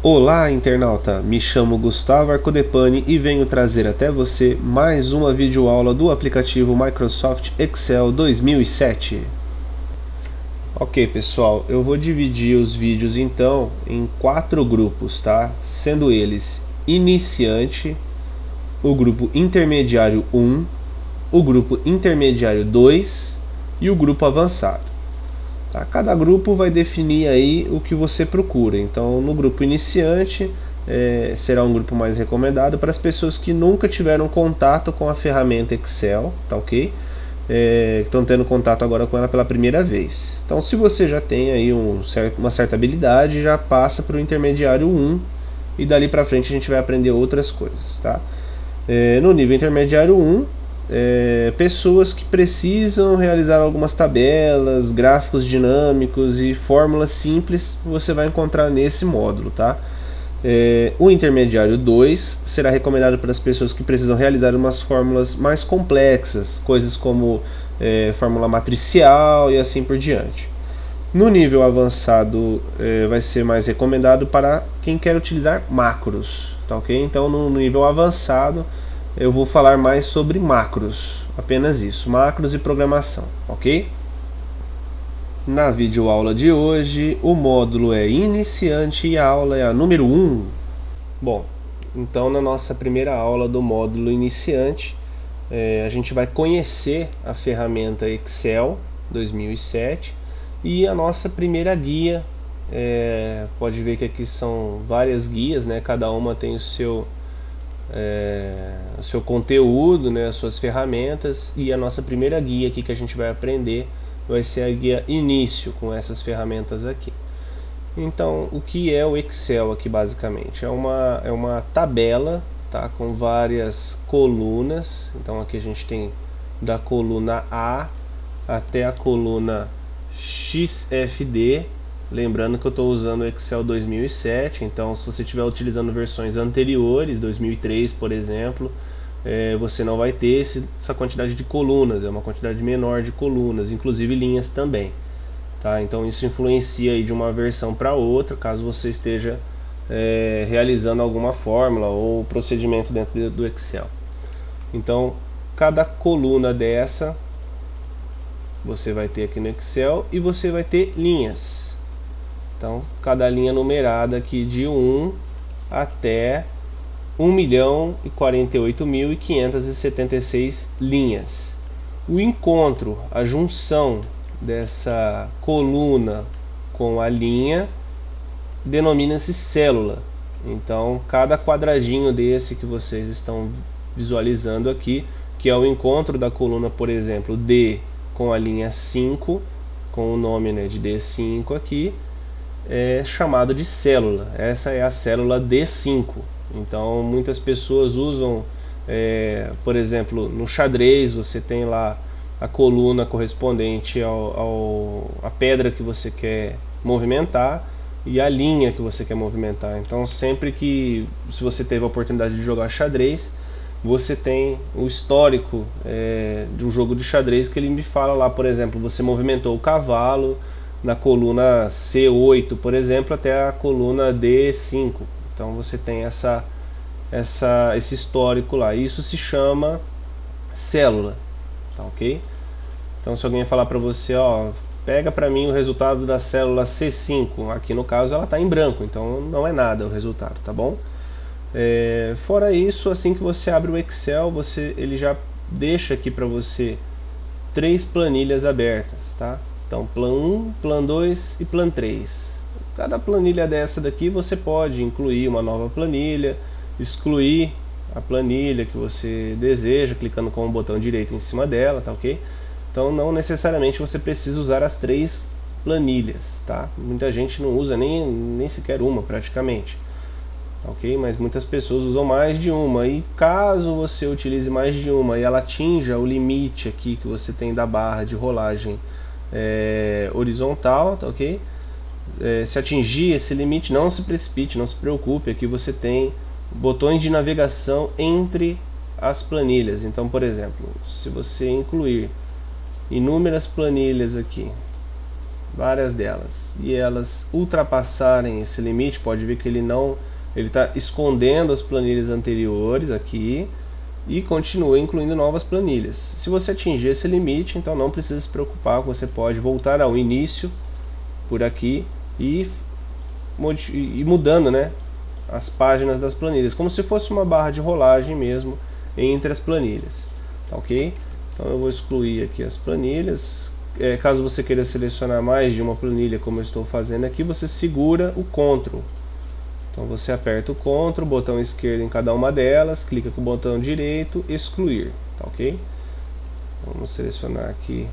Olá, internauta! Me chamo Gustavo Arcodepani e venho trazer até você mais uma videoaula do aplicativo Microsoft Excel 2007. Ok, pessoal, eu vou dividir os vídeos então em 4 grupos, tá? Sendo eles iniciante, o grupo intermediário 1, o grupo intermediário 2 e o grupo avançado. Tá? Cada grupo vai definir aí o que você procura. Então, no grupo iniciante, será um grupo mais recomendado para as pessoas que nunca tiveram contato com a ferramenta Excel, tá ok? Estão tendo contato agora com ela pela primeira vez. Então, se você já tem aí uma certa habilidade, já passa para o intermediário 1 e dali para frente a gente vai aprender outras coisas, tá? No nível intermediário 1, pessoas que precisam realizar algumas tabelas, gráficos dinâmicos e fórmulas simples, você vai encontrar nesse módulo, tá? O intermediário 2 será recomendado para as pessoas que precisam realizar umas fórmulas mais complexas, coisas como fórmula matricial e assim por diante. No nível avançado, vai ser mais recomendado para quem quer utilizar macros, tá ok? Então, no nível avançado, eu vou falar mais sobre macros, apenas isso, macros e programação, ok? Na videoaula de hoje, o módulo é iniciante e a aula é a número 1. Bom, então na nossa primeira aula do módulo iniciante, a gente vai conhecer a ferramenta Excel 2007 e a nossa primeira guia. Pode ver que aqui são várias guias, né? Cada uma tem o seu conteúdo, né, as suas ferramentas, e a nossa primeira guia aqui que a gente vai aprender vai ser a guia início com essas ferramentas aqui. Então, o que é o Excel aqui basicamente? É uma tabela, tá, com várias colunas. Então aqui a gente tem da coluna A até a coluna XFD. Lembrando que eu estou usando o Excel 2007, então se você estiver utilizando versões anteriores, 2003 por exemplo, você não vai ter essa quantidade de colunas, é uma quantidade menor de colunas, inclusive linhas também. Tá? Então isso influencia aí de uma versão para outra, caso você esteja realizando alguma fórmula ou procedimento dentro do Excel. Então cada coluna dessa você vai ter aqui no Excel e você vai ter linhas. Então, cada linha numerada aqui de 1 até 1.048.576 linhas. O encontro, a junção dessa coluna com a linha, denomina-se célula. Então, cada quadradinho desse que vocês estão visualizando aqui, que é o encontro da coluna, por exemplo, D com a linha 5, com o nome, né, de D5 aqui, é chamado de célula. Essa é a célula D5. Então muitas pessoas usam, por exemplo, no xadrez você tem lá a coluna correspondente à pedra que você quer movimentar e a linha que você quer movimentar. Então sempre que, se você teve a oportunidade de jogar xadrez, você tem o histórico de um jogo de xadrez que ele me fala lá, por exemplo, você movimentou o cavalo na coluna C8, por exemplo, até a coluna D5. Então você tem esse histórico lá. Isso se chama célula, tá ok? Então se alguém falar para você, ó, pega para mim o resultado da célula C5, aqui no caso ela está em branco, então não é nada o resultado, tá bom? Fora isso, assim que você abre o Excel, ele já deixa aqui para você 3 planilhas abertas, tá? Então, plan 1, plan 2 e plan 3. Cada planilha dessa daqui você pode incluir uma nova planilha, excluir a planilha que você deseja, clicando com o botão direito em cima dela, tá ok? Então, não necessariamente você precisa usar as 3 planilhas, tá? Muita gente não usa nem sequer uma, praticamente. Ok? Mas muitas pessoas usam mais de uma, e caso você utilize mais de uma e ela atinja o limite aqui que você tem da barra de rolagem horizontal, tá ok? Se atingir esse limite, não se precipite, não se preocupe, aqui você tem botões de navegação entre as planilhas. Então, por exemplo, se você incluir inúmeras planilhas aqui, várias delas, e elas ultrapassarem esse limite, pode ver que ele está escondendo as planilhas anteriores aqui e continua incluindo novas planilhas. Se você atingir esse limite, então não precisa se preocupar, você pode voltar ao início por aqui e mudando, né, as páginas das planilhas, como se fosse uma barra de rolagem mesmo entre as planilhas, tá ok? Então eu vou excluir aqui as planilhas. Caso você queira selecionar mais de uma planilha, como eu estou fazendo aqui, você segura o CTRL. Então você aperta o CTRL, botão esquerdo em cada uma delas, clica com o botão direito, excluir, tá ok? Vamos selecionar aqui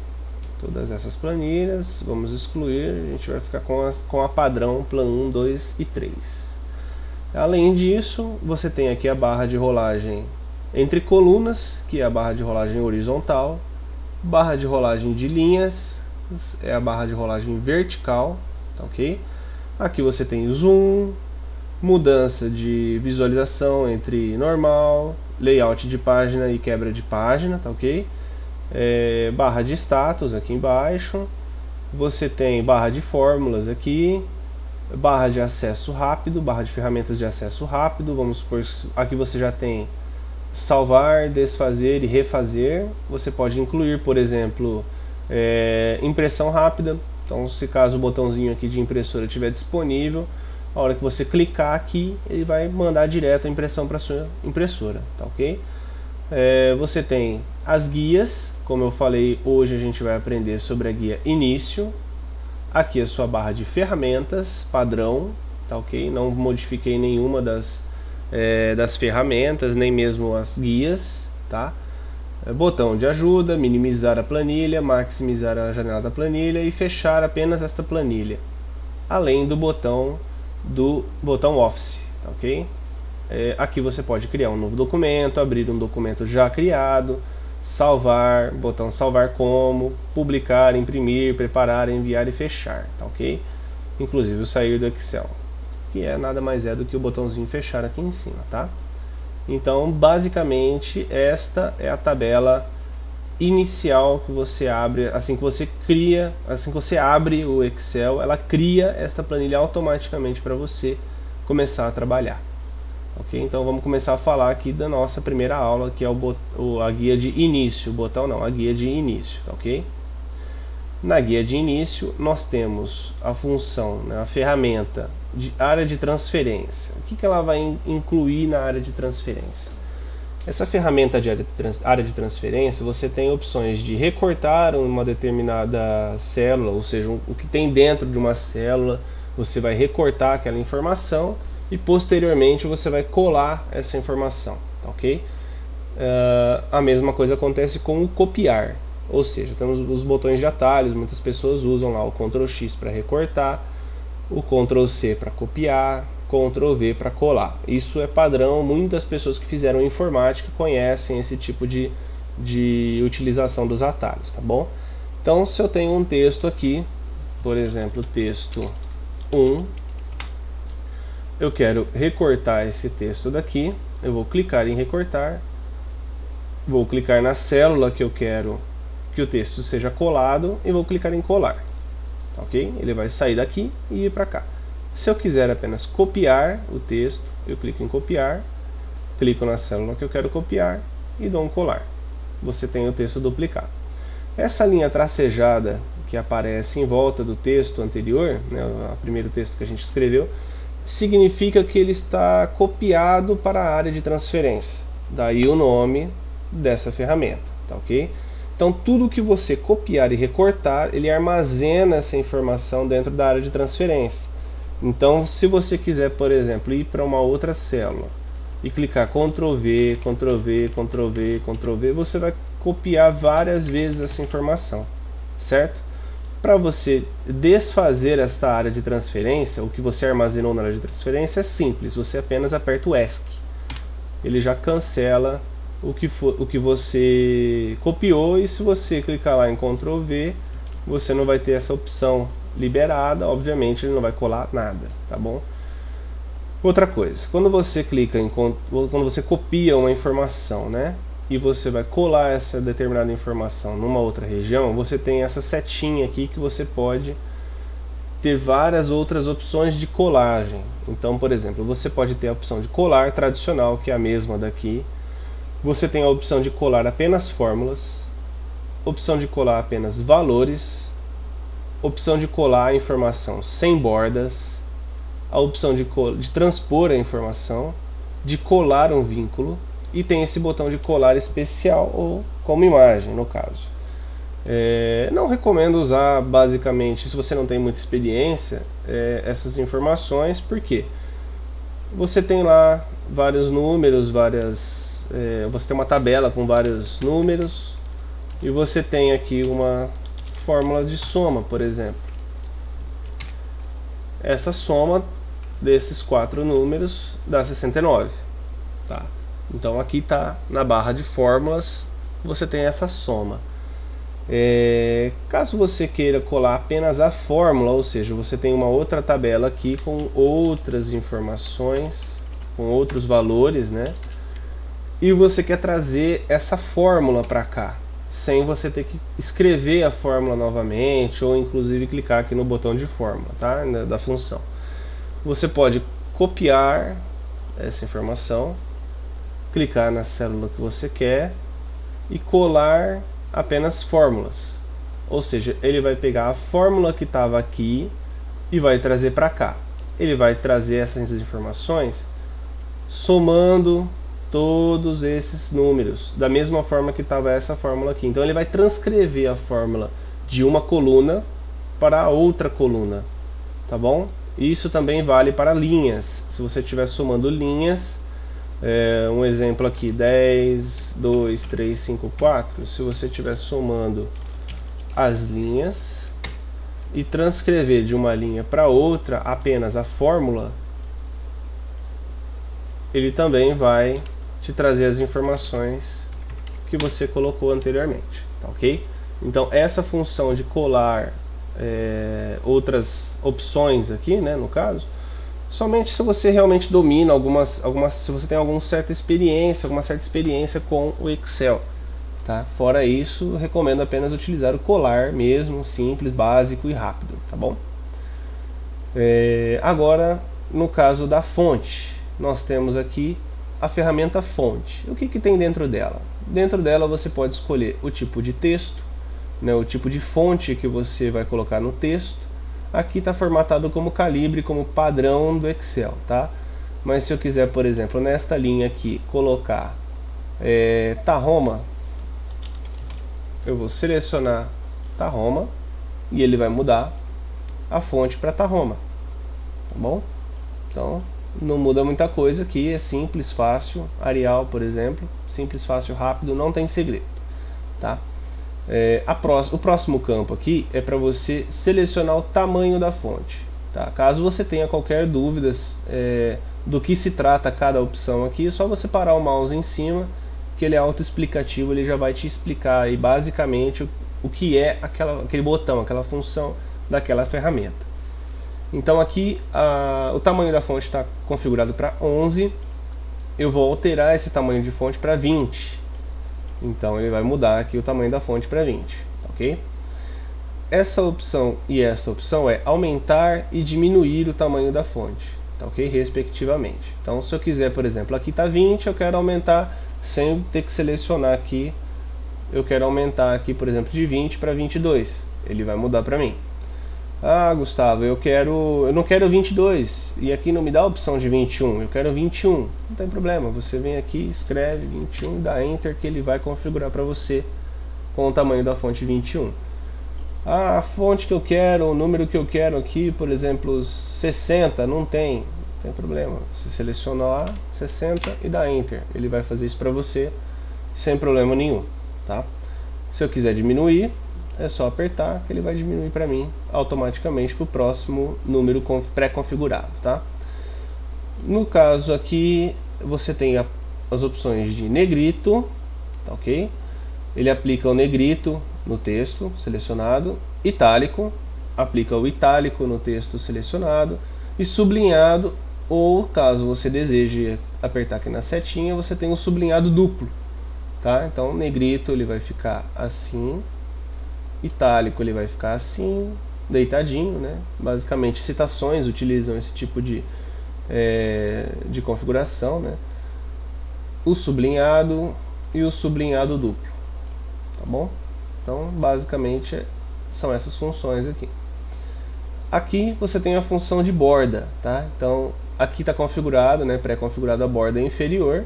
todas essas planilhas, vamos excluir, a gente vai ficar com a padrão Plan 1, 2 e 3. Além disso, você tem aqui a barra de rolagem entre colunas, que é a barra de rolagem horizontal, barra de rolagem de linhas, é a barra de rolagem vertical, tá ok? Aqui você tem zoom, mudança de visualização entre normal, layout de página e quebra de página, tá ok? Barra de status aqui embaixo, você tem barra de fórmulas aqui, barra de acesso rápido, barra de ferramentas de acesso rápido. Vamos supor, aqui você já tem salvar, desfazer e refazer. Você pode incluir, por exemplo, impressão rápida. Então, se caso o botãozinho aqui de impressora estiver disponível, a hora que você clicar aqui, ele vai mandar direto a impressão para sua impressora, tá ok? Você tem as guias, como eu falei, hoje a gente vai aprender sobre a guia início. Aqui a sua barra de ferramentas padrão, tá ok? Não modifiquei nenhuma das ferramentas, nem mesmo as guias, tá? Botão de ajuda, minimizar a planilha, maximizar a janela da planilha e fechar apenas esta planilha, além do botão Office, tá ok? Aqui você pode criar um novo documento, abrir um documento já criado, salvar, botão salvar como, publicar, imprimir, preparar, enviar e fechar, tá ok? Inclusive o sair do Excel, que nada mais é do que o botãozinho fechar aqui em cima, tá? Então, basicamente, esta é a tabela inicial que você abre, assim que você abre o Excel, ela cria esta planilha automaticamente para você começar a trabalhar. Ok? Então vamos começar a falar aqui da nossa primeira aula, que é a guia de início, a guia de início, tá ok? Na guia de início nós temos a função, né, a ferramenta de área de transferência. O que ela vai incluir na área de transferência? Essa ferramenta de área de transferência, você tem opções de recortar uma determinada célula, ou seja, o que tem dentro de uma célula, você vai recortar aquela informação e posteriormente você vai colar essa informação, tá ok? A mesma coisa acontece com o copiar, ou seja, temos os botões de atalhos, muitas pessoas usam lá o Ctrl X para recortar, o Ctrl C para copiar, Ctrl V para colar. Isso é padrão, muitas pessoas que fizeram informática conhecem esse tipo de utilização dos atalhos, tá bom? Então, se eu tenho um texto aqui, por exemplo, texto 1, eu quero recortar esse texto daqui, eu vou clicar em recortar, vou clicar na célula que eu quero que o texto seja colado e vou clicar em colar, ok? Ele vai sair daqui e ir para cá. Se eu quiser apenas copiar o texto, eu clico em copiar, clico na célula que eu quero copiar e dou um colar. Você tem o texto duplicado. Essa linha tracejada que aparece em volta do texto anterior, né, o primeiro texto que a gente escreveu, significa que ele está copiado para a área de transferência. Daí o nome dessa ferramenta, tá ok? Então tudo que você copiar e recortar, ele armazena essa informação dentro da área de transferência. Então, se você quiser, por exemplo, ir para uma outra célula e clicar Ctrl V, Ctrl V, Ctrl V, Ctrl V, você vai copiar várias vezes essa informação, certo? Para você desfazer esta área de transferência, o que você armazenou na área de transferência é simples, você apenas aperta o ESC. Ele já cancela o que você copiou, e se você clicar lá em Ctrl V, você não vai ter essa opção liberada, obviamente ele não vai colar nada, tá bom? Outra coisa, quando você copia uma informação, né, e você vai colar essa determinada informação numa outra região, você tem essa setinha aqui que você pode ter várias outras opções de colagem. Então, por exemplo, você pode ter a opção de colar tradicional, que é a mesma daqui. Você tem a opção de colar apenas fórmulas, opção de colar apenas valores, opção de colar a informação sem bordas, a opção de transpor a informação, de colar um vínculo, e tem esse botão de colar especial ou como imagem, no caso. Não recomendo usar, basicamente, se você não tem muita experiência, essas informações, porque você tem lá vários números, você tem uma tabela com vários números, e você tem aqui uma fórmula de soma, por exemplo. Essa soma desses 4 números dá 69. Tá? Então aqui está na barra de fórmulas, você tem essa soma. Caso você queira colar apenas a fórmula, ou seja, você tem uma outra tabela aqui com outras informações, com outros valores, né? E você quer trazer essa fórmula para cá, sem você ter que escrever a fórmula novamente, ou inclusive clicar aqui no botão de fórmula, tá? Da função. Você pode copiar essa informação, clicar na célula que você quer e colar apenas fórmulas. Ou seja, ele vai pegar a fórmula que estava aqui e vai trazer para cá. Ele vai trazer essas informações somando todos esses números, da mesma forma que estava essa fórmula aqui. Então ele vai transcrever a fórmula de uma coluna para outra coluna, tá bom? Isso também vale para linhas. Se você estiver somando linhas, um exemplo aqui, 10, 2, 3, 5, 4, se você estiver somando as linhas e transcrever de uma linha para outra apenas a fórmula, ele também vai te trazer as informações que você colocou anteriormente, tá ok? Então essa função de colar outras opções aqui, né, no caso, somente se você realmente domina se você tem alguma certa experiência com o Excel, tá? Fora isso, eu recomendo apenas utilizar o colar mesmo, simples, básico e rápido, tá bom? Agora, no caso da fonte, nós temos aqui a ferramenta fonte. O que tem dentro dela? Dentro dela você pode escolher o tipo de texto, né, o tipo de fonte que você vai colocar no texto. Aqui está formatado como calibre, como padrão do Excel, tá? Mas se eu quiser, por exemplo, nesta linha aqui, colocar Tahoma, eu vou selecionar Tahoma e ele vai mudar a fonte para Tahoma, tá bom? Então não muda muita coisa aqui, é simples, fácil. Arial, por exemplo, simples, fácil, rápido, não tem segredo, tá? O próximo campo aqui é para você selecionar o tamanho da fonte, tá? Caso você tenha qualquer dúvida do que se trata cada opção aqui, é só você parar o mouse em cima, que ele é autoexplicativo, ele já vai te explicar aí basicamente o que é aquele botão, aquela função daquela ferramenta. Então aqui o tamanho da fonte está configurado para 11, eu vou alterar esse tamanho de fonte para 20. Então ele vai mudar aqui o tamanho da fonte para 20, ok? Essa opção e essa opção é aumentar e diminuir o tamanho da fonte, tá ok? Respectivamente. Então se eu quiser, por exemplo, aqui está 20, eu quero aumentar sem ter que selecionar aqui, eu quero aumentar aqui, por exemplo, de 20 para 22, ele vai mudar para mim. Ah, Gustavo, eu não quero 22, e aqui não me dá a opção de 21, eu quero 21. Não tem problema, você vem aqui, escreve 21, dá Enter, que ele vai configurar para você com o tamanho da fonte 21. Ah, a fonte que eu quero, o número que eu quero aqui, por exemplo, 60, não tem problema. Você seleciona lá, 60 e dá Enter. Ele vai fazer isso para você sem problema nenhum, tá? Se eu quiser diminuir, é só apertar que ele vai diminuir para mim automaticamente para o próximo número pré-configurado, tá? No caso aqui você tem as opções de negrito, tá ok? Ele aplica o negrito no texto selecionado, itálico, aplica o itálico no texto selecionado, e sublinhado, ou caso você deseje apertar aqui na setinha, você tem o sublinhado duplo, tá? Então negrito ele vai ficar assim, itálico ele vai ficar assim, deitadinho, né? Basicamente citações utilizam esse tipo de configuração, né? O sublinhado e o sublinhado duplo, tá bom? Então basicamente são essas funções aqui. Aqui você tem a função de borda, tá? Então aqui está configurado, né, pré-configurada a borda inferior.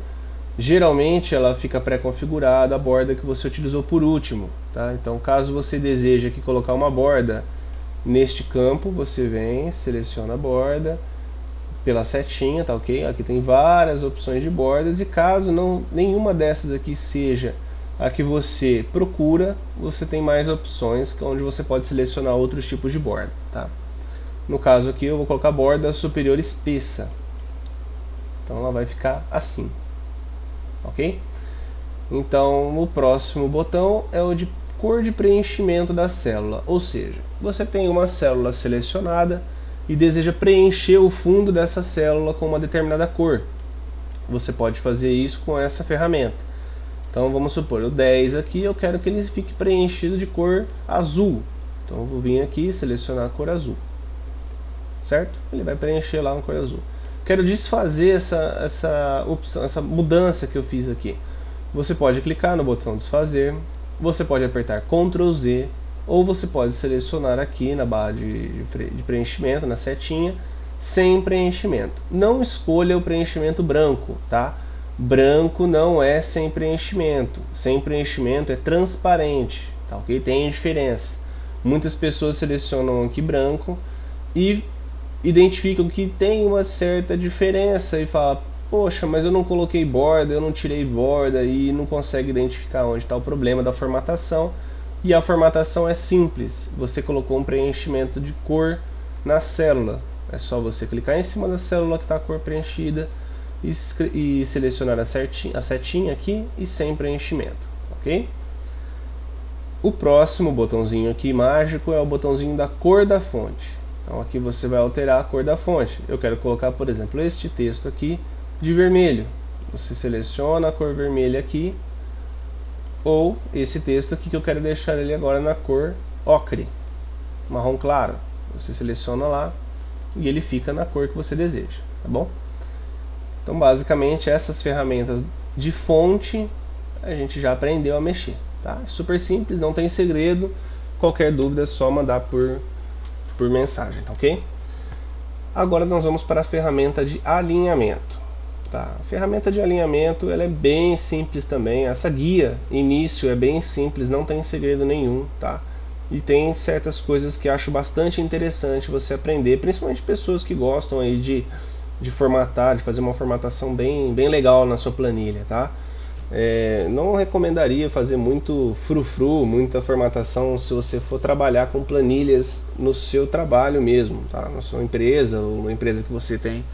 Geralmente ela fica pré-configurada a borda que você utilizou por último, tá? Então caso você deseje aqui colocar uma borda neste campo, você vem, seleciona a borda pela setinha, tá ok? Aqui tem várias opções de bordas, e caso nenhuma dessas aqui seja a que você procura, você tem mais opções onde você pode selecionar outros tipos de borda, tá? No caso aqui eu vou colocar borda superior espessa, então ela vai ficar assim, ok? Então o próximo botão é o de cor de preenchimento da célula, ou seja, você tem uma célula selecionada e deseja preencher o fundo dessa célula com uma determinada cor. Você pode fazer isso com essa ferramenta. Então vamos supor, o 10 aqui eu quero que ele fique preenchido de cor azul. Então eu vou vir aqui e selecionar a cor azul, certo? Ele vai preencher lá uma cor azul. Quero desfazer essa opção, essa mudança que eu fiz aqui. Você pode clicar no botão desfazer, você pode apertar Ctrl Z, ou você pode selecionar aqui na barra de preenchimento, na setinha, sem preenchimento. Não escolha o preenchimento branco, tá? Branco não é sem preenchimento. Sem preenchimento é transparente, tá ok? Tem diferença. Muitas pessoas selecionam aqui branco e identificam que tem uma certa diferença e falam: poxa, mas eu não coloquei borda, eu não tirei borda, e não consegue identificar onde está o problema da formatação. E a formatação é simples, você colocou um preenchimento de cor na célula. É só você clicar em cima da célula que está a cor preenchida e selecionar a setinha aqui e sem preenchimento, ok? O próximo botãozinho aqui mágico é o botãozinho da cor da fonte. Então aqui você vai alterar a cor da fonte. Eu quero colocar, por exemplo, este texto aqui de vermelho. Você seleciona a cor vermelha aqui, ou esse texto aqui que eu quero deixar ele agora na cor ocre, marrom claro. Você seleciona lá e ele fica na cor que você deseja, tá bom? Então basicamente essas ferramentas de fonte a gente já aprendeu a mexer, tá? Super simples, não tem segredo. Qualquer dúvida é só mandar por mensagem, tá ok? Agora nós vamos para a ferramenta de alinhamento. Tá. A ferramenta de alinhamento ela é bem simples também. Essa guia início é bem simples, não tem segredo nenhum, tá? E tem certas coisas que acho bastante interessante você aprender, principalmente pessoas que gostam aí de formatar, de fazer uma formatação bem legal na sua planilha, tá? Não recomendaria fazer muito frufru, muita formatação se você for trabalhar com planilhas no seu trabalho mesmo, tá? Na sua empresa ou na empresa que você tem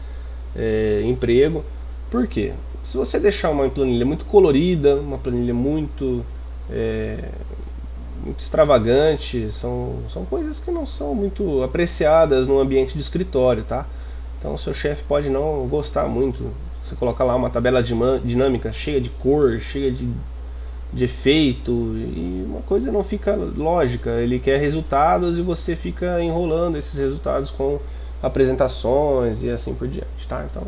emprego. Por quê? Se você deixar uma planilha muito colorida, uma planilha muito extravagante, são coisas que não são muito apreciadas no ambiente de escritório, tá? Então o seu chefe pode não gostar muito. Você coloca lá uma tabela dinâmica cheia de cor, cheia de efeito, e uma coisa não fica lógica. Ele quer resultados e você fica enrolando esses resultados com apresentações e assim por diante, tá? Então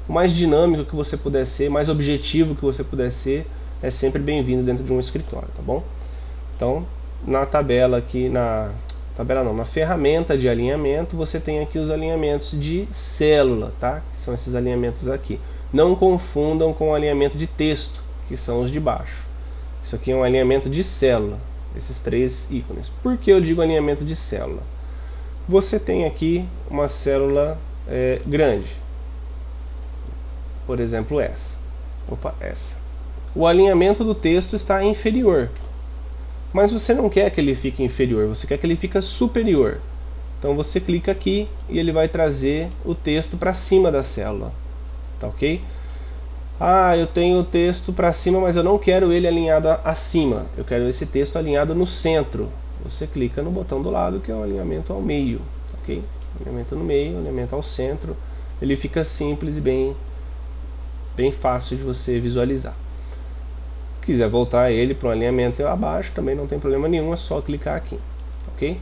o mais dinâmico que você puder ser, mais objetivo que você puder ser, é sempre bem-vindo dentro de um escritório, tá bom? Então, na tabela aqui, na ferramenta de alinhamento, você tem aqui os alinhamentos de célula, tá? Que são esses alinhamentos aqui. Não confundam com o alinhamento de texto, que são os de baixo. Isso aqui é um alinhamento de célula, esses três ícones. Por que eu digo alinhamento de célula? Você tem aqui uma célula grande. Por exemplo, essa. O alinhamento do texto está inferior. Mas você não quer que ele fique inferior, você quer que ele fique superior. Então você clica aqui e ele vai trazer o texto para cima da célula. Tá ok? Ah, eu tenho o texto para cima, mas eu não quero ele alinhado acima. Eu quero esse texto alinhado no centro. Você clica no botão do lado, que é o alinhamento ao meio. Tá ok? Alinhamento no meio, alinhamento ao centro. Ele fica simples e bem fácil de você visualizar. Se quiser voltar ele para um alinhamento abaixo, também não tem problema nenhum, é só clicar aqui, ok?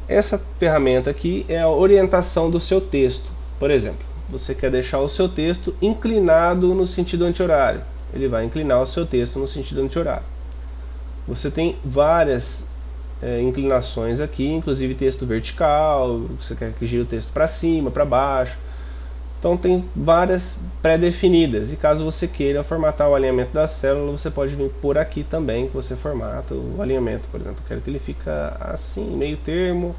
essa ferramenta aqui é a orientação do seu texto. Por exemplo, você quer deixar o seu texto inclinado no sentido anti-horário. Ele vai inclinar o seu texto no sentido anti-horário. Você tem várias inclinações aqui, inclusive texto vertical, você quer que gire o texto para cima, para baixo. Então tem várias pré-definidas, e caso você queira formatar o alinhamento da célula, você pode vir por aqui também, que você formata o alinhamento. Por exemplo, eu quero que ele fique assim, meio termo,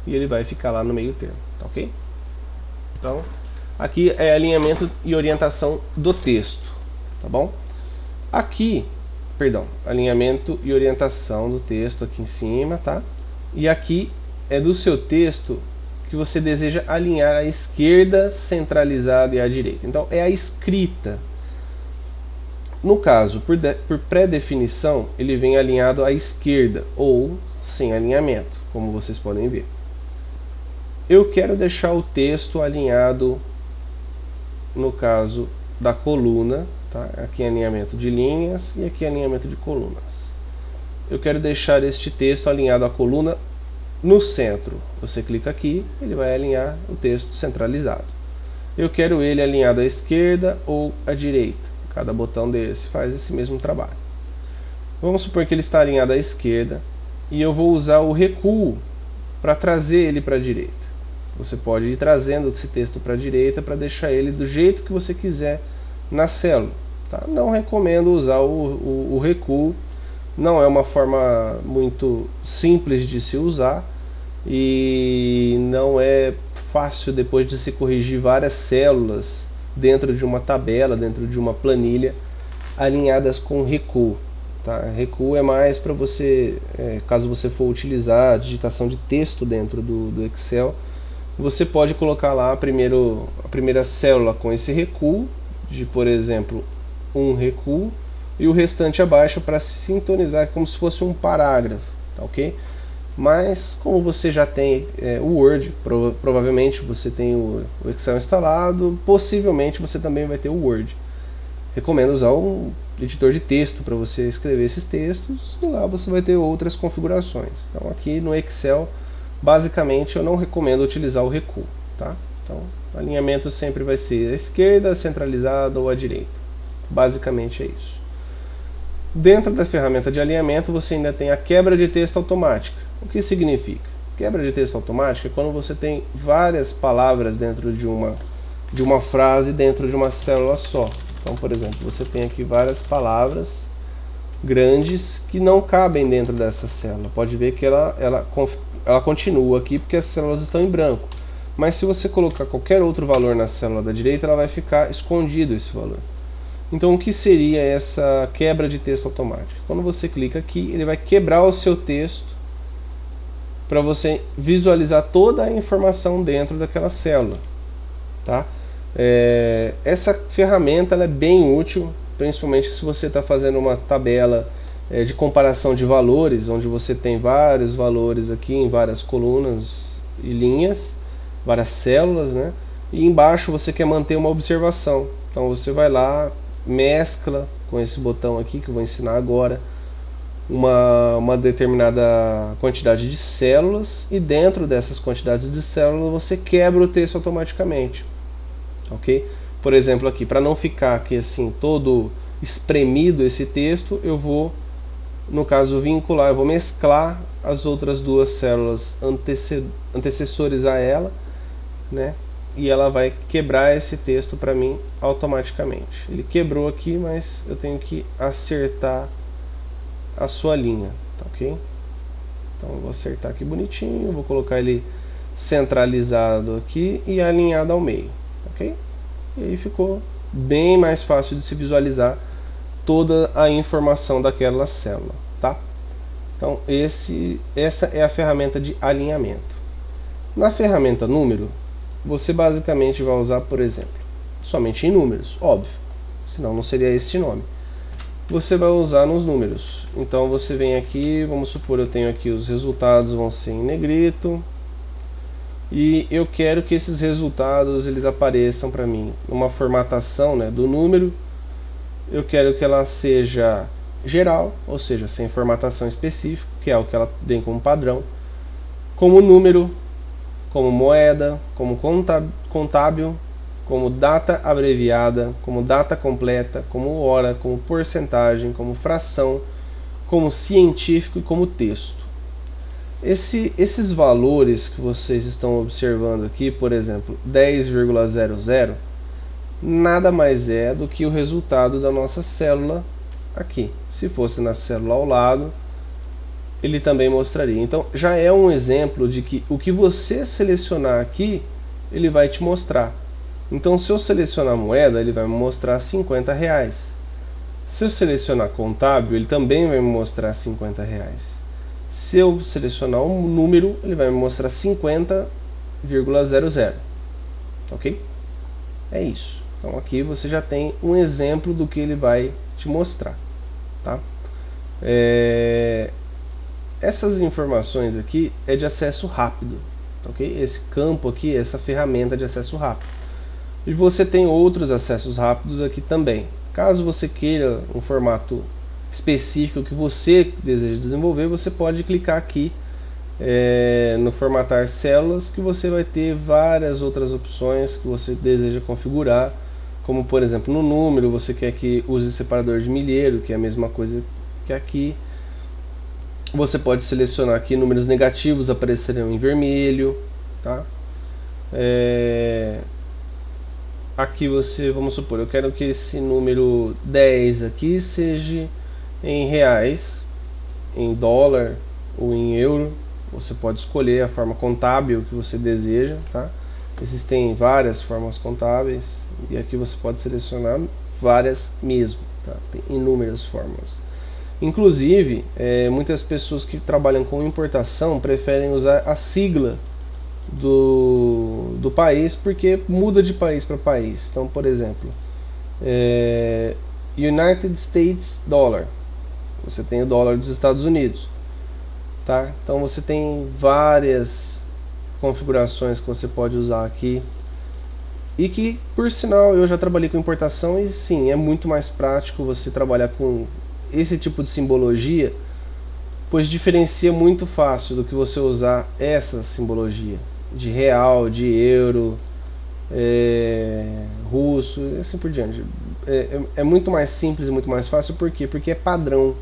e ele vai ficar lá no meio termo, tá ok? Então, aqui é alinhamento e orientação do texto, tá bom? Aqui, perdão, alinhamento e orientação do texto aqui em cima, tá? E aqui é do seu texto que você deseja alinhar à esquerda, centralizado e à direita. Então, é a escrita. No caso, por pré-definição, ele vem alinhado à esquerda ou sem alinhamento, como vocês podem ver. Eu quero deixar o texto alinhado, no caso da coluna, tá? Aqui é alinhamento de linhas e aqui é alinhamento de colunas. Eu quero deixar este texto alinhado à coluna no centro. Você clica aqui, ele vai alinhar o texto centralizado. Eu quero ele alinhado à esquerda ou à direita. Cada botão desse faz esse mesmo trabalho. Vamos supor que ele está alinhado à esquerda e eu vou usar o recuo para trazer ele para a direita. Você pode ir trazendo esse texto para a direita para deixar ele do jeito que você quiser na célula. Tá? Não recomendo usar o recuo. Não é uma forma muito simples de se usar e não é fácil depois de se corrigir várias células dentro de uma tabela, dentro de uma planilha, alinhadas com recuo. Tá? Recuo é mais para você, caso você for utilizar a digitação de texto dentro do Excel, você pode colocar lá a primeira célula com esse recuo, de por exemplo, um recuo, e o restante abaixo para sintonizar como se fosse um parágrafo, tá ok? Mas como você já tem o Word, provavelmente você tem o Excel instalado, possivelmente você também vai ter o Word. Recomendo usar um editor de texto para você escrever esses textos, e lá você vai ter outras configurações. Então aqui no Excel, basicamente eu não recomendo utilizar o recuo, tá? Então o alinhamento sempre vai ser à esquerda, centralizado ou à direita. Basicamente é isso. Dentro da ferramenta de alinhamento você ainda tem a quebra de texto automática. O que significa? Quebra de texto automática é quando você tem várias palavras dentro de uma frase dentro de uma célula só. Então, por exemplo, você tem aqui várias palavras grandes que não cabem dentro dessa célula. Pode ver que ela continua aqui porque as células estão em branco. Mas se você colocar qualquer outro valor na célula da direita, ela vai ficar escondido esse valor. Então o que seria essa quebra de texto automática? Quando você clica aqui, ele vai quebrar o seu texto para você visualizar toda a informação dentro daquela célula. Tá? Essa ferramenta ela é bem útil, principalmente se você está fazendo uma tabela de comparação de valores, onde você tem vários valores aqui em várias colunas e linhas, várias células, né? E embaixo você quer manter uma observação. Então você vai lá, mescla com esse botão aqui que eu vou ensinar agora uma determinada quantidade de células, e dentro dessas quantidades de células você quebra o texto automaticamente, ok? Por exemplo aqui, para não ficar aqui assim todo espremido esse texto, eu vou, no caso, vincular, eu vou mesclar as outras duas células antecessores a ela, né? E ela vai quebrar esse texto para mim automaticamente. Ele quebrou aqui, mas eu tenho que acertar a sua linha, tá ok? Então eu vou acertar aqui bonitinho, vou colocar ele centralizado aqui e alinhado ao meio, ok? E aí ficou bem mais fácil de se visualizar toda a informação daquela célula, tá? Então essa é a ferramenta de alinhamento. Na ferramenta número, você basicamente vai usar, por exemplo, somente em números, óbvio, senão não seria este nome. Você vai usar nos números. Então você vem aqui, vamos supor, eu tenho aqui os resultados vão ser em negrito, e eu quero que esses resultados eles apareçam para mim numa formatação, né, do número. Eu quero que ela seja geral, ou seja, sem formatação específica, que é o que ela tem como padrão. como número, como moeda, como contábil, como data abreviada, como data completa, como hora, como porcentagem, como fração, como científico e como texto. Esses valores que vocês estão observando aqui, por exemplo, 10,00, nada mais é do que o resultado da nossa célula aqui. Se fosse na célula ao lado, ele também mostraria. Então já é um exemplo de que o que você selecionar aqui, ele vai te mostrar. Então se eu selecionar moeda, ele vai me mostrar R$50. Se eu selecionar contábil, ele também vai me mostrar R$50. Se eu selecionar um número, ele vai me mostrar 50,00. Ok? É isso. Então aqui você já tem um exemplo do que ele vai te mostrar. Tá? Essas informações aqui é de acesso rápido. Ok? Esse campo aqui, essa ferramenta de acesso rápido. E você tem outros acessos rápidos aqui também. Caso você queira um formato específico que você deseja desenvolver, você pode clicar aqui no formatar células, que você vai ter várias outras opções que você deseja configurar, como por exemplo no número, você quer que use separador de milheiro, que é a mesma coisa que aqui. Você pode selecionar aqui números negativos, aparecerão em vermelho, tá? Aqui você, vamos supor, eu quero que esse número 10 aqui seja em reais, em dólar ou em euro. Você pode escolher a forma contábil que você deseja, tá? Existem várias formas contábeis e aqui você pode selecionar várias mesmo, tá? Tem inúmeras formas. Inclusive, muitas pessoas que trabalham com importação preferem usar a sigla do país, porque muda de país para país. Então, por exemplo, United States Dollar, você tem o dólar dos Estados Unidos, tá? Então você tem várias configurações que você pode usar aqui, e que, por sinal, eu já trabalhei com importação e sim, é muito mais prático você trabalhar com esse tipo de simbologia, pois diferencia muito fácil do que você usar essa simbologia de real, de euro, russo e assim por diante. É muito mais simples e muito mais fácil. Por quê? Porque é padrão.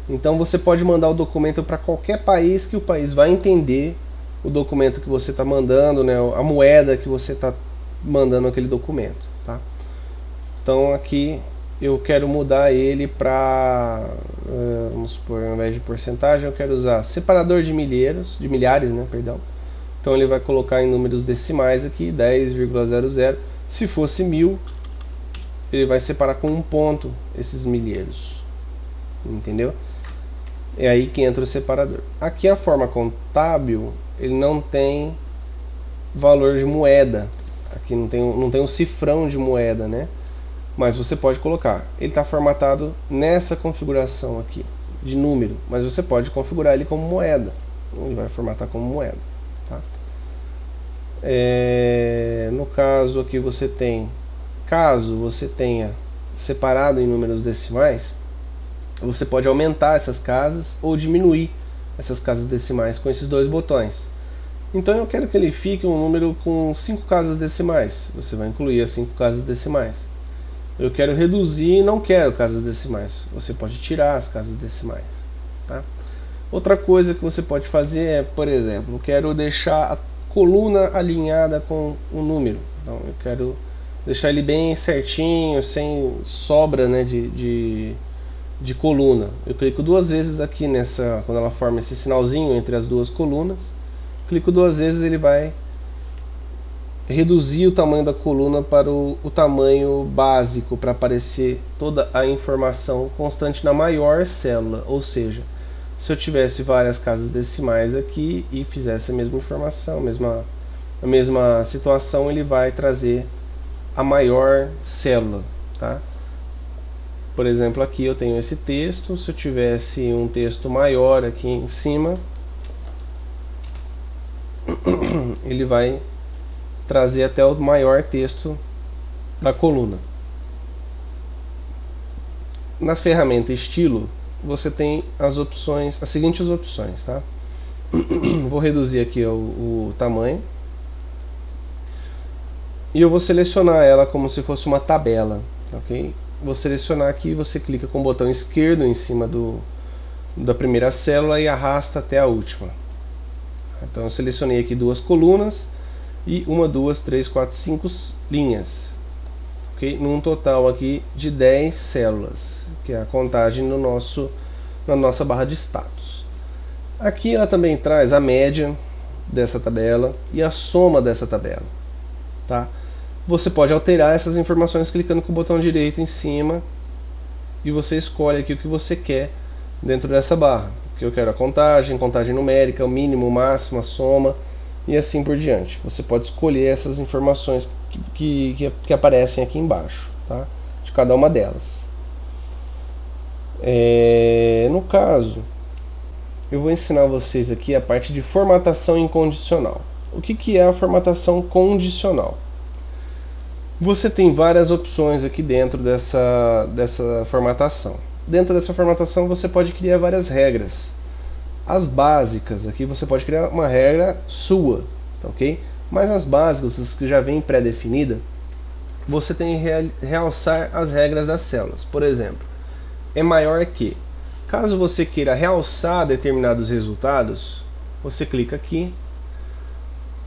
Então você pode mandar o documento para qualquer país, que o país vai entender o documento que você está mandando, né, a moeda que você está mandando aquele documento, tá? Então aqui eu quero mudar ele para, vamos supor, ao invés de porcentagem, eu quero usar separador de milhares, né, perdão. Então ele vai colocar em números decimais aqui, 10,00. Se fosse 1000, ele vai separar com um ponto esses milheiros. Entendeu? É aí que entra o separador. Aqui a forma contábil, ele não tem valor de moeda. Aqui não tem um cifrão de moeda, né? Mas você pode colocar. Ele está formatado nessa configuração aqui, de número. Mas você pode configurar ele como moeda. Ele vai formatar como moeda. Tá? No caso aqui você tem, caso você tenha separado em números decimais, você pode aumentar essas casas ou diminuir essas casas decimais com esses dois botões. Então eu quero que ele fique um número com 5 casas decimais. Você vai incluir as 5 casas decimais. Eu quero reduzir e não quero casas decimais. Você pode tirar as casas decimais. Tá? Outra coisa que você pode fazer é, por exemplo, eu quero deixar a coluna alinhada com o número. Então eu quero deixar ele bem certinho, sem sobra, né, de coluna. Eu clico 2 vezes aqui nessa, quando ela forma esse sinalzinho entre as duas colunas. Clico 2 vezes, ele vai reduzir o tamanho da coluna para o tamanho básico, para aparecer toda a informação constante na maior célula. Ou seja, se eu tivesse várias casas decimais aqui e fizesse a mesma informação, a mesma situação, ele vai trazer a maior célula, tá? Por exemplo, aqui eu tenho esse texto. Se eu tivesse um texto maior aqui em cima, ele vai trazer até o maior texto da coluna. Na ferramenta estilo, você tem as seguintes opções, tá? Vou reduzir aqui o tamanho. E eu vou selecionar ela como se fosse uma tabela, ok? Vou selecionar aqui, você clica com o botão esquerdo em cima da primeira célula e arrasta até a última. Então eu selecionei aqui 2 colunas e 1, 2, 3, 4, 5 linhas, ok? Num total aqui de 10 células, que é a contagem na nossa barra de status. Aqui ela também traz a média dessa tabela e a soma dessa tabela, tá? Você pode alterar essas informações clicando com o botão direito em cima e você escolhe aqui o que você quer dentro dessa barra. Que eu quero a contagem numérica, o mínimo, o máximo, a soma e assim por diante. Você pode escolher essas informações que aparecem aqui embaixo, tá? De cada uma delas. No caso, eu vou ensinar vocês aqui a parte de formatação incondicional. O que é a formatação condicional? Você tem várias opções aqui dentro dessa formatação. Dentro dessa formatação você pode criar várias regras. As básicas, aqui você pode criar uma regra sua, ok? Mas as básicas, as que já vêm pré-definida, você tem que realçar as regras das células. Por exemplo, é maior que. Caso você queira realçar determinados resultados, você clica aqui.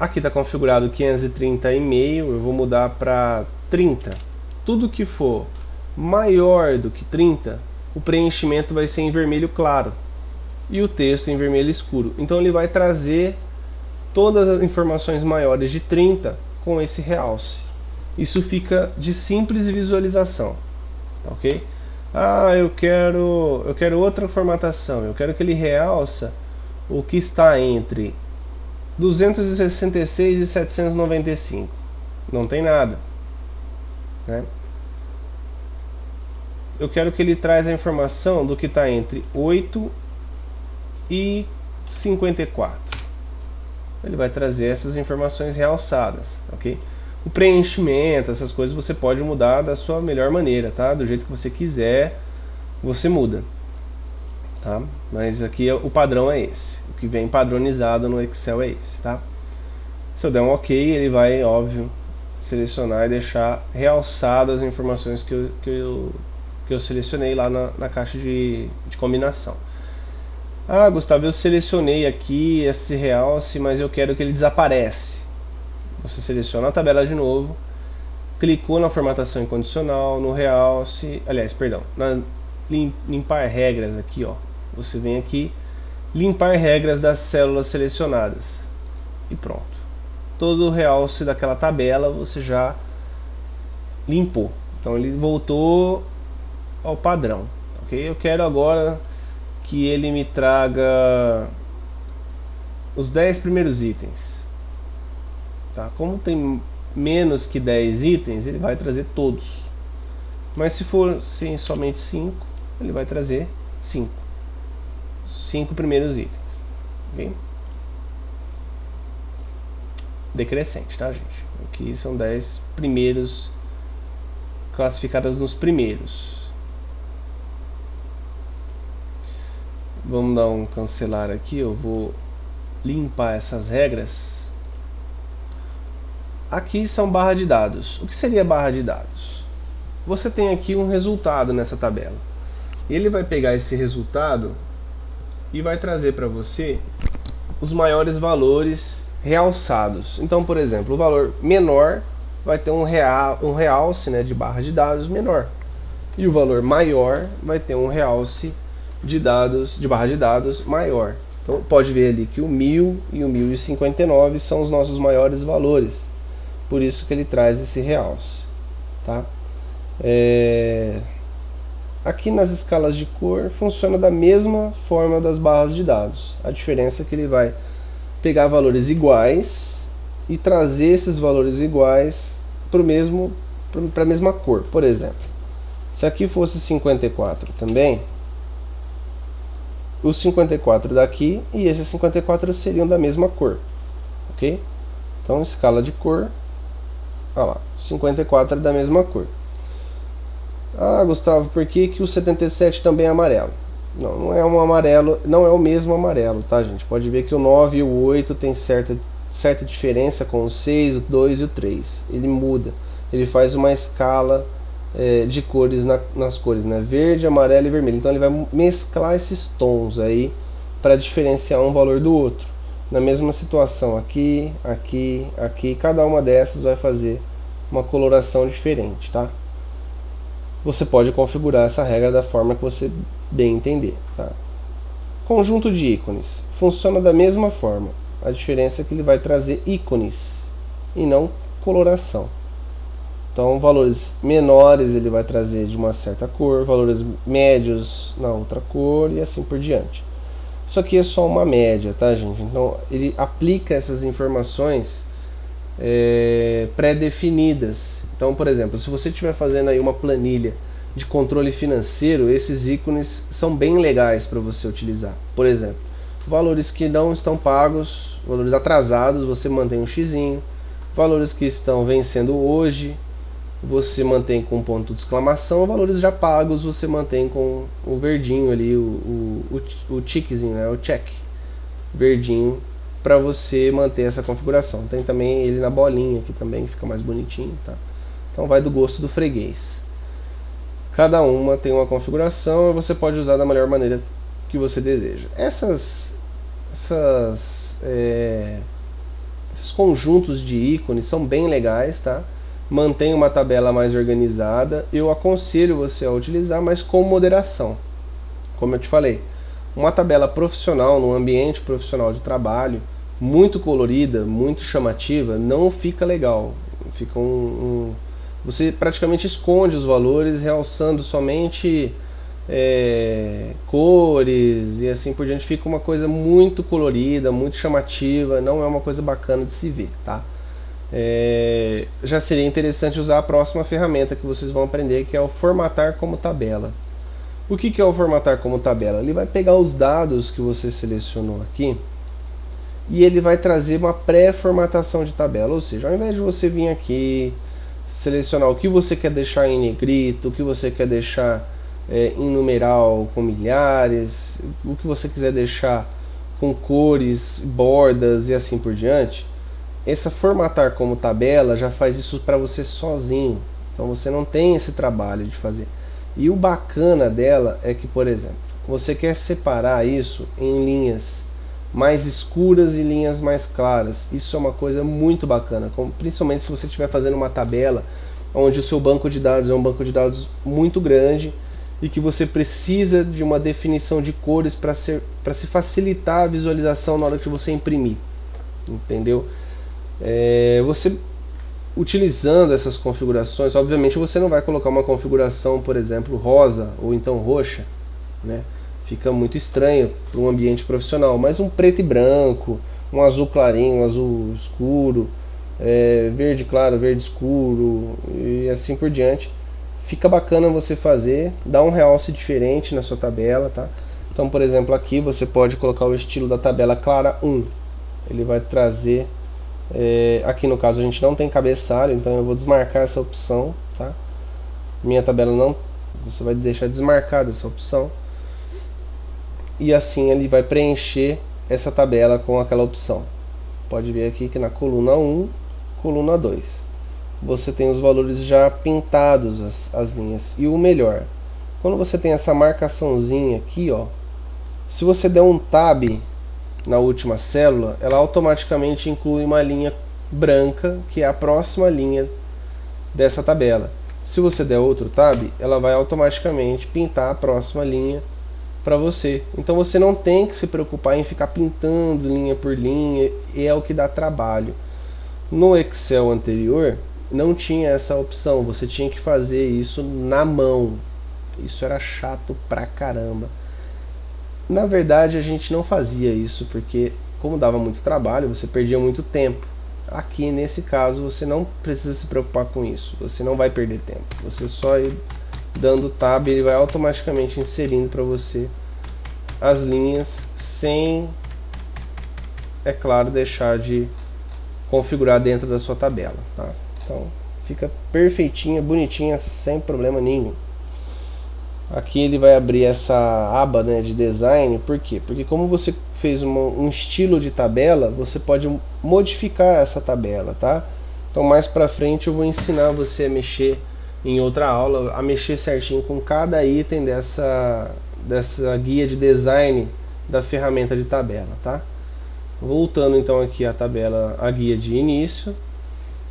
Aqui está configurado 530,5, eu vou mudar para 30. Tudo que for maior do que 30, o preenchimento vai ser em vermelho claro e o texto em vermelho escuro. Então ele vai trazer todas as informações maiores de 30 com esse realce. Isso fica de simples visualização, ok? Eu quero outra formatação, eu quero que ele realça o que está entre 266 e 795. Não tem nada, né? Eu quero que ele traz a informação do que está entre 8 e 54. Ele vai trazer essas informações realçadas, ok? O preenchimento, essas coisas você pode mudar da sua melhor maneira, tá? Do jeito que você quiser, você muda, tá? Mas aqui o padrão é esse. O que vem padronizado no Excel é esse, tá? Se eu der um OK, ele vai, óbvio, selecionar e deixar realçadas as informações que eu selecionei lá na caixa de combinação. Gustavo, eu selecionei aqui esse realce, mas eu quero que ele desaparece. Você seleciona a tabela de novo, clicou na formatação incondicional, no realce, aliás, perdão, na limpar regras aqui, ó. Você vem aqui, limpar regras das células selecionadas e pronto. Todo o realce daquela tabela você já limpou. Então ele voltou ao padrão, ok? Eu quero agora que ele me traga os 10 primeiros itens, tá? Como tem menos que 10 itens, ele vai trazer todos, mas se for sim, somente 5, ele vai trazer 5 primeiros itens, ok? Decrescente, tá, gente? Aqui são 10 primeiros classificadas nos primeiros. Vamos dar um cancelar aqui, eu vou limpar essas regras. Aqui são barra de dados. O que seria barra de dados? Você tem aqui um resultado nessa tabela. Ele vai pegar esse resultado e vai trazer para você os maiores valores realçados. Então, por exemplo, o valor menor vai ter um realce, né, de barra de dados menor. E o valor maior vai ter um realce de barra de dados maior. Então pode ver ali que o 1000 e o 1059 são os nossos maiores valores. Por isso que ele traz esse realce, tá? Aqui nas escalas de cor funciona da mesma forma das barras de dados. A diferença é que ele vai pegar valores iguais e trazer esses valores iguais para a mesma cor. Por exemplo, se aqui fosse 54 também, os 54 daqui e esses 54 seriam da mesma cor, ok? Então, escala de cor, olha lá, 54 é da mesma cor. Gustavo, por que o 77 também é amarelo? Não é um amarelo, não é o mesmo amarelo, tá, gente? Pode ver que o 9 e o 8 tem certa diferença com o 6, o 2 e o 3. Ele muda, ele faz uma escala de cores nas cores, né? Verde, amarelo e vermelho. Então ele vai mesclar esses tons aí para diferenciar um valor do outro. Na mesma situação, aqui, aqui, aqui, cada uma dessas vai fazer uma coloração diferente, tá? Você pode configurar essa regra da forma que você bem entender, tá? Conjunto de ícones funciona da mesma forma. A diferença é que ele vai trazer ícones e não coloração. Então, valores menores ele vai trazer de uma certa cor, valores médios na outra cor e assim por diante. Isso aqui é só uma média, tá, gente? Então, ele aplica essas informações pré-definidas. Então, por exemplo, se você estiver fazendo aí uma planilha de controle financeiro, esses ícones são bem legais para você utilizar. Por exemplo, valores que não estão pagos, valores atrasados, você mantém um xizinho. Valores que estão vencendo hoje, você mantém com ponto de exclamação. Valores já pagos, você mantém com o verdinho ali, o tickzinho, né, o check verdinho, para você manter essa configuração. Tem também ele na bolinha aqui também, fica mais bonitinho, tá? Então vai do gosto do freguês. Cada uma tem uma configuração e você pode usar da melhor maneira que você deseja. Esses conjuntos de ícones são bem legais, tá? Mantém uma tabela mais organizada. Eu aconselho você a utilizar, mas com moderação. Como eu te falei, uma tabela profissional, num ambiente profissional de trabalho, muito colorida, muito chamativa, não fica legal. Fica você praticamente esconde os valores, realçando somente cores e assim por diante. Fica uma coisa muito colorida, muito chamativa, não é uma coisa bacana de se ver, tá? Já seria interessante usar a próxima ferramenta que vocês vão aprender, que é o formatar como tabela. O que é o formatar como tabela? Ele vai pegar os dados que você selecionou aqui e ele vai trazer uma pré-formatação de tabela, ou seja, ao invés de você vir aqui selecionar o que você quer deixar em negrito, o que você quer deixar em numeral com milhares, o que você quiser deixar com cores, bordas e assim por diante, essa formatar como tabela já faz isso para você sozinho. Então você não tem esse trabalho de fazer. E o bacana dela é que, por exemplo, você quer separar isso em linhas mais escuras e linhas mais claras. Isso é uma coisa muito bacana, principalmente se você estiver fazendo uma tabela onde o seu banco de dados é um banco de dados muito grande e que você precisa de uma definição de cores para se facilitar a visualização na hora que você imprimir. Entendeu? Você utilizando essas configurações, obviamente você não vai colocar uma configuração, por exemplo, rosa ou então roxa, né? Fica muito estranho para um ambiente profissional, mas um preto e branco, um azul clarinho, um azul escuro, verde claro, verde escuro e assim por diante, fica bacana você fazer, dá um realce diferente na sua tabela, tá? Então, por exemplo, aqui você pode colocar o estilo da tabela clara 1, ele vai trazer aqui no caso a gente não tem cabeçalho, então eu vou desmarcar essa opção, tá? Minha tabela não, você vai deixar desmarcada essa opção e assim ele vai preencher essa tabela com aquela opção. Pode ver aqui que na coluna 1, coluna 2 você tem os valores já pintados, as linhas. E o melhor, quando você tem essa marcaçãozinha aqui, ó, se você der um tab na última célula, ela automaticamente inclui uma linha branca, que é a próxima linha dessa tabela. Se você der outro tab, ela vai automaticamente pintar a próxima linha para você. Então você não tem que se preocupar em ficar pintando linha por linha, e é o que dá trabalho. No Excel anterior não tinha essa opção, você tinha que fazer isso na mão. Isso era chato pra caramba. Na verdade a gente não fazia isso porque, como dava muito trabalho, você perdia muito tempo. Aqui nesse caso você não precisa se preocupar com isso, você não vai perder tempo. Você só ir dando tab, ele vai automaticamente inserindo para você as linhas sem, é claro, deixar de configurar dentro da sua tabela, tá? Então fica perfeitinha, bonitinha, sem problema nenhum. Aqui ele vai abrir essa aba, né, de design. Por quê? Porque como você fez um estilo de tabela, você pode modificar essa tabela, tá? Então mais pra frente eu vou ensinar você a mexer em outra aula, a mexer certinho com cada item dessa guia de design da ferramenta de tabela, tá? Voltando então aqui à tabela, a guia de início.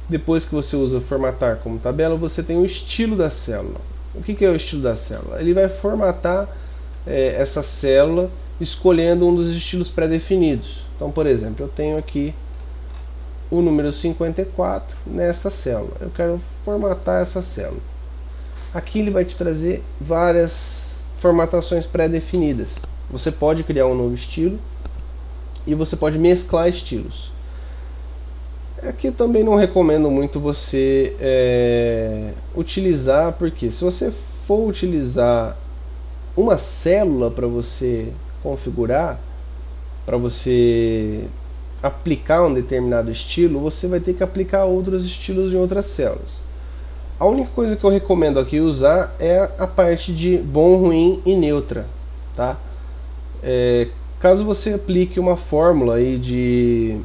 Depois que você usa formatar como tabela, você tem o estilo da célula. O que é o estilo da célula? Ele vai formatar essa célula escolhendo um dos estilos pré-definidos. Então, por exemplo, eu tenho aqui o número 54 nessa célula. Eu quero formatar essa célula. Aqui ele vai te trazer várias formatações pré-definidas. Você pode criar um novo estilo e você pode mesclar estilos. Aqui eu também não recomendo muito você utilizar, porque se você for utilizar uma célula para você configurar, para você aplicar um determinado estilo, você vai ter que aplicar outros estilos em outras células. A única coisa que eu recomendo aqui usar é a parte de bom, ruim e neutra, tá? Caso você aplique uma fórmula aí de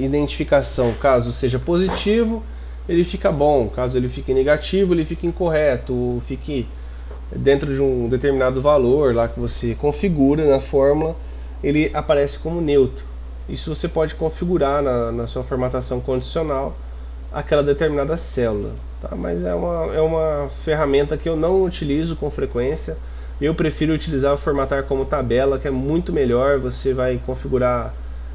identificação, caso seja positivo, ele fica bom, caso ele fique negativo, ele fica incorreto, ou fique dentro de um determinado valor lá que você configura na fórmula, ele aparece como neutro. Isso você pode configurar na sua formatação condicional aquela determinada célula, tá? Mas é uma ferramenta que eu não utilizo com frequência. Eu prefiro utilizar formatar como tabela, que é muito melhor. Você vai configurar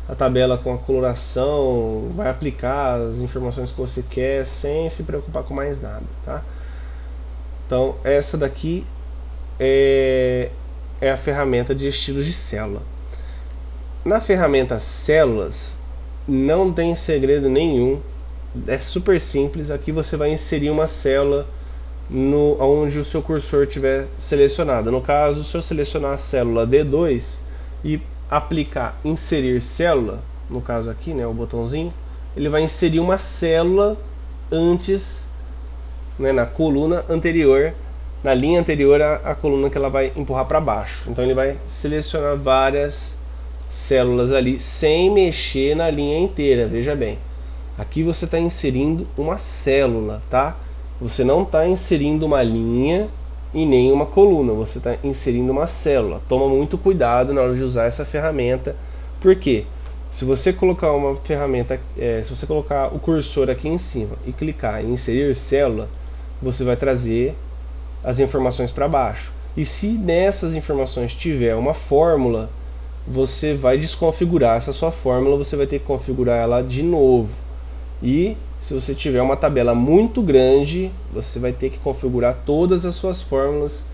a tabela com a coloração, vai aplicar as informações que você quer sem se preocupar com mais nada, tá? Então essa daqui é a ferramenta de estilos de célula. Na ferramenta células não tem segredo nenhum, é super simples. Aqui você vai inserir uma célula onde o seu cursor estiver selecionado. No caso, se eu selecionar a célula D2 e aplicar inserir célula, no caso aqui, né, o botãozinho, ele vai inserir uma célula antes, né, na coluna anterior, na linha anterior à coluna que ela vai empurrar para baixo. Então ele vai selecionar várias células ali sem mexer na linha inteira. Veja bem, aqui você está inserindo uma célula, tá? Você não está inserindo uma linha e nem uma coluna, você está inserindo uma célula. Toma muito cuidado na hora de usar essa ferramenta, porque se você colocar uma ferramenta, se você colocar o cursor aqui em cima e clicar em inserir célula, você vai trazer as informações para baixo. E se nessas informações tiver uma fórmula, você vai desconfigurar essa sua fórmula, você vai ter que configurar ela de novo. E se você tiver uma tabela muito grande, você vai ter que configurar todas as suas fórmulas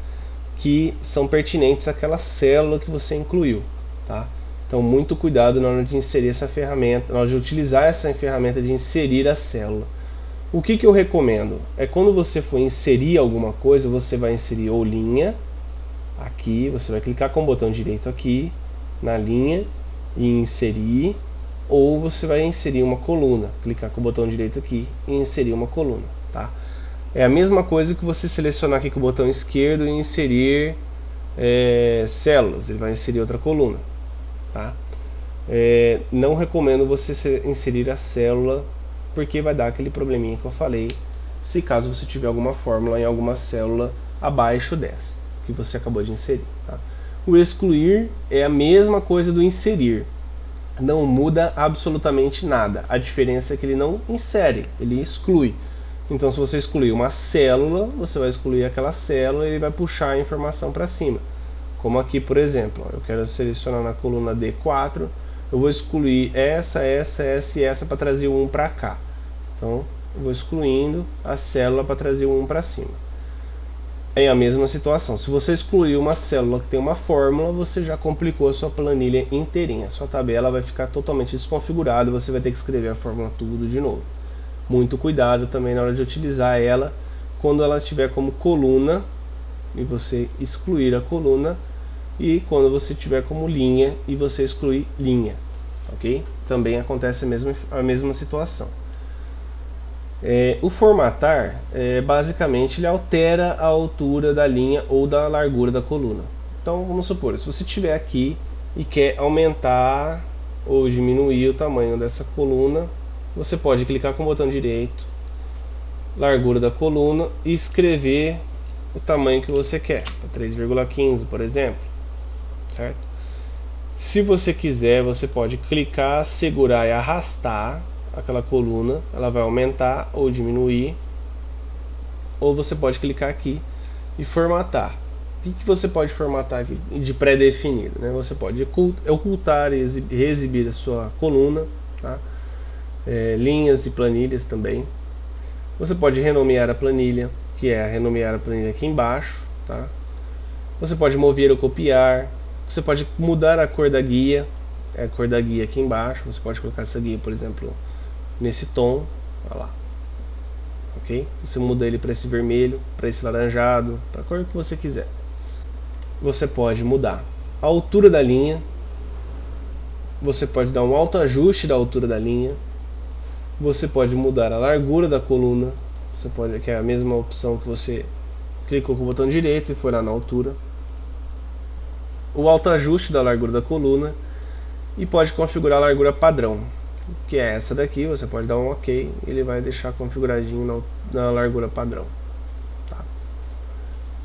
que são pertinentes àquela célula que você incluiu, tá? Então muito cuidado na hora de inserir essa ferramenta, na hora de utilizar essa ferramenta de inserir a célula. O que eu recomendo? É quando você for inserir alguma coisa, você vai inserir ou linha, aqui, você vai clicar com o botão direito aqui, na linha, e inserir, ou você vai inserir uma coluna, clicar com o botão direito aqui e inserir uma coluna, tá? É a mesma coisa que você selecionar aqui com o botão esquerdo e inserir células, ele vai inserir outra coluna, tá? Não recomendo você inserir a célula, porque vai dar aquele probleminha que eu falei, se caso você tiver alguma fórmula em alguma célula abaixo dessa que você acabou de inserir, tá? O excluir é a mesma coisa do inserir, não muda absolutamente nada. A diferença é que ele não insere, ele exclui. Então se você excluir uma célula, você vai excluir aquela célula e ele vai puxar a informação para cima. Como aqui, por exemplo, eu quero selecionar na coluna D4, eu vou excluir essa e essa para trazer o 1 para cá. Então eu vou excluindo a célula para trazer o 1 para cima. É a mesma situação. Se você excluir uma célula que tem uma fórmula, você já complicou a sua planilha inteirinha. Sua tabela vai ficar totalmente desconfigurada, você vai ter que escrever a fórmula tudo de novo. Muito cuidado também na hora de utilizar ela, quando ela estiver como coluna, e você excluir a coluna, e quando você tiver como linha, e você excluir linha, ok? Também acontece a mesma situação. O formatar, basicamente, ele altera a altura da linha ou da largura da coluna. Então, vamos supor, se você estiver aqui e quer aumentar ou diminuir o tamanho dessa coluna, você pode clicar com o botão direito, largura da coluna, e escrever o tamanho que você quer, 3,15, por exemplo, certo? Se você quiser, você pode clicar, segurar e arrastar aquela coluna, ela vai aumentar ou diminuir, ou você pode clicar aqui e formatar. O que você pode formatar aqui de pré-definido, né? Você pode ocultar e reexibir a sua coluna, tá? Linhas e planilhas também. Você pode renomear a planilha, que é renomear a planilha aqui embaixo, tá? Você pode mover ou copiar. Você pode mudar a cor da guia, a cor da guia aqui embaixo. Você pode colocar essa guia, por exemplo, nesse tom, olha lá, ok? Você muda ele para esse vermelho, para esse laranjado, para a cor que você quiser. Você pode mudar a altura da linha, você pode dar um autoajuste da altura da linha, você pode mudar a largura da coluna, você pode, que é a mesma opção que você clicou com o botão direito e foi lá na altura, o autoajuste da largura da coluna, e pode configurar a largura padrão, que é essa daqui. Você pode dar um OK, ele vai deixar configuradinho na largura padrão, tá?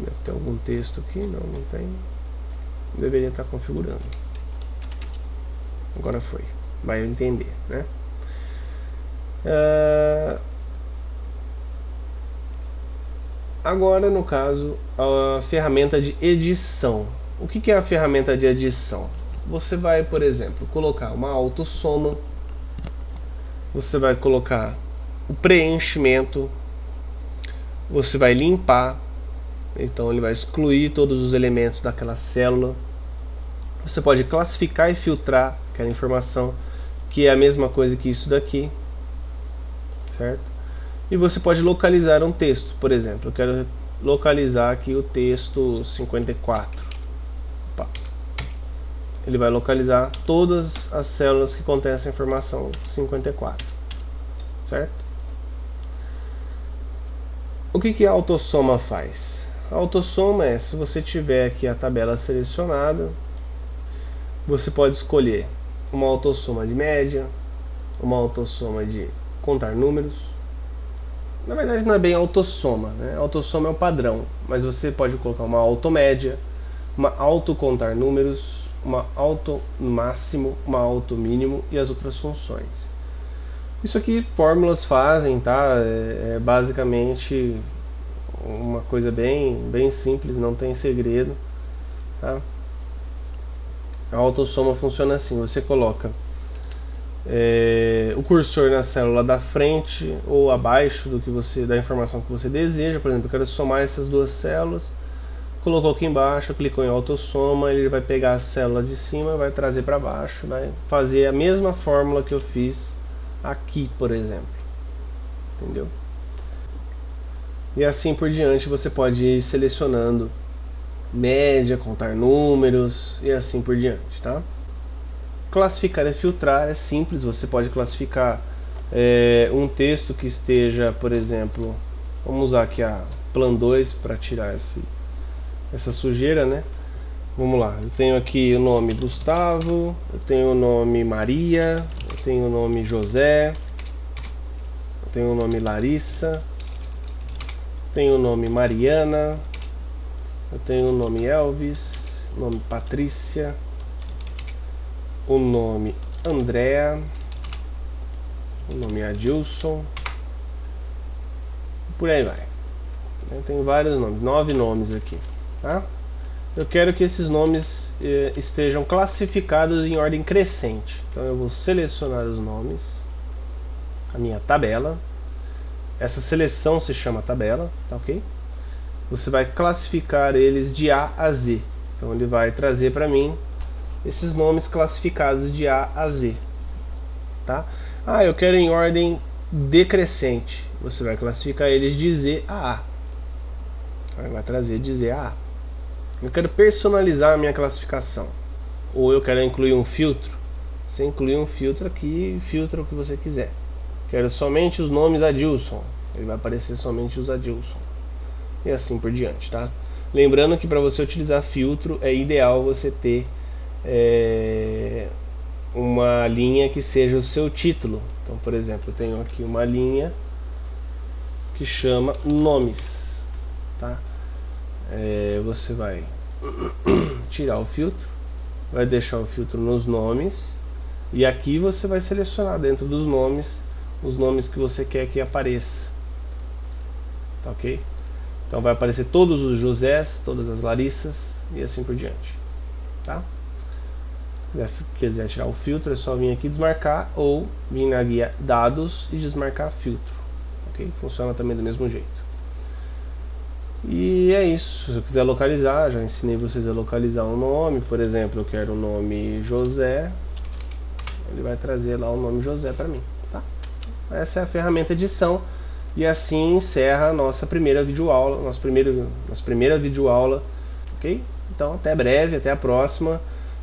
Deve ter algum texto aqui, não tem, deveria estar configurando, agora foi, vai entender, né? Agora, no caso, a ferramenta de edição. O que é a ferramenta de edição? Você vai, por exemplo, colocar uma autossoma, você vai colocar o preenchimento, você vai limpar, então ele vai excluir todos os elementos daquela célula. Você pode classificar e filtrar aquela informação, que é a mesma coisa que isso daqui, certo? E você pode localizar um texto, por exemplo, eu quero localizar aqui o texto 54. Opa. Ele vai localizar todas as células que contêm essa informação 54, certo? O que a autossoma faz? A autossoma é, se você tiver aqui a tabela selecionada, você pode escolher uma autossoma de média, uma autossoma de contar números. Na verdade não é bem autossoma, né? Autossoma é um padrão, mas você pode colocar uma automédia, uma autocontar números, uma auto máximo, uma auto mínimo e as outras funções. Isso aqui fórmulas fazem, tá? É basicamente uma coisa bem simples, não tem segredo, tá? A autossoma funciona assim: você coloca o cursor na célula da frente ou abaixo da informação que você deseja. Por exemplo, eu quero somar essas duas células, colocou aqui embaixo, clicou em autossoma, ele vai pegar a célula de cima, vai trazer para baixo, vai fazer a mesma fórmula que eu fiz aqui, por exemplo, entendeu? E assim por diante. Você pode ir selecionando média, contar números e assim por diante, tá? Classificar e filtrar é simples. Você pode classificar um texto que esteja, por exemplo, vamos usar aqui a Plan 2 para tirar essa sujeira, né? Vamos lá, eu tenho aqui o nome Gustavo, eu tenho o nome Maria, eu tenho o nome José, eu tenho o nome Larissa, eu tenho o nome Mariana, eu tenho o nome Elvis, o nome Patrícia, o nome Andréa, o nome Adilson, por aí vai. Eu tenho vários nomes, 9 nomes aqui, tá? Eu quero que esses nomes estejam classificados em ordem crescente. Então eu vou selecionar os nomes, a minha tabela. Essa seleção se chama tabela, tá ok? Você vai classificar eles de A a Z. Então ele vai trazer para mim esses nomes classificados de A a Z, tá? Ah, eu quero em ordem decrescente. Você vai classificar eles de Z a A. Então, vai trazer de Z a A. Eu quero personalizar a minha classificação, ou eu quero incluir um filtro. Você inclui um filtro aqui e filtra o que você quiser, Quero somente os nomes Adilson, ele vai aparecer somente os Adilson. E assim por diante, tá? Lembrando que para você utilizar filtro é ideal você ter uma linha que seja o seu título. Então, por exemplo, eu tenho aqui uma linha que chama nomes, tá? Você vai tirar o filtro, vai deixar o filtro nos nomes, e aqui você vai selecionar dentro dos nomes os nomes que você quer que apareça, tá ok? Então vai aparecer todos os Josés, todas as Larissas e assim por diante, tá? Se quiser tirar o filtro, é só vir aqui desmarcar ou vir na guia dados e desmarcar filtro, ok? Funciona também do mesmo jeito. E é isso. Se eu quiser localizar, já ensinei vocês a localizar um nome. Por exemplo, eu quero o nome José, ele vai trazer lá o nome José para mim, tá? Essa é a ferramenta edição. E assim encerra a nossa primeira videoaula, nossa primeira videoaula, ok? Então até breve, até a próxima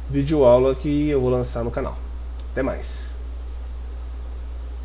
videoaula que eu vou lançar no canal. Até mais!